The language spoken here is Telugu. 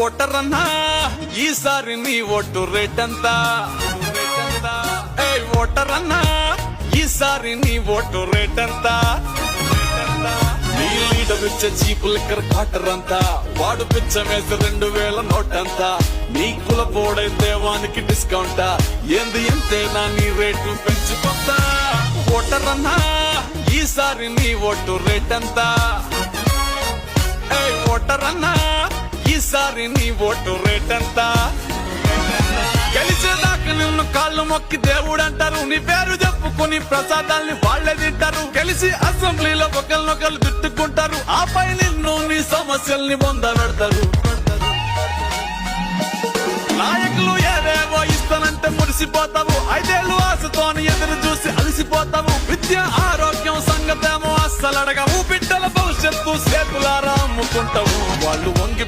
ఓటర్ అన్నా ఈసారి నీ ఓటు రేటంతా ఓటర్ అన్నా ఈసారి నీ ఓటు రేటంతా నీ లీడర్ ఇచ్చే చీపు లిక్కర్ క్వార్టర్ అంతా వాడు పిచ్చమేసి 2000 నోటంతా నీ కులపోడైతే వానికి డిస్కౌంటా ఏంది ఎంతేనా నీ రేటు పెంచుకుంటా ఓటర్ అన్నా ఈసారి నీ ఓటు రేటంతా ఓటర్ అన్నా ఈసారి నీ ఓటు రేటంతా గెలిచేదాకా నిన్ను కాళ్ళు మొక్కి దేవుడు అంటారు నీ పేరు చెప్పుకుని ప్రసాదాల్ని వాళ్లే తింటారు గెలిచి అసెంబ్లీలో ఒకరినొకరు తిట్టుకుంటారు ఆపై నిన్ను నీ సమస్యల్ని పొందబెడతారు నాయకులు ఏదేవో ఇస్తానంటే మురిసిపోతావు 5 ఏళ్ళు ఆశతోని ఎదురు చూసి అలసిపోతావు విద్య ఆరోగ్యం సంగతేమో అస్సలు అడగవు బిడ్డల భవిష్యత్తు చేతులారా అమ్ముకుంటావు వాళ్ళు వంగి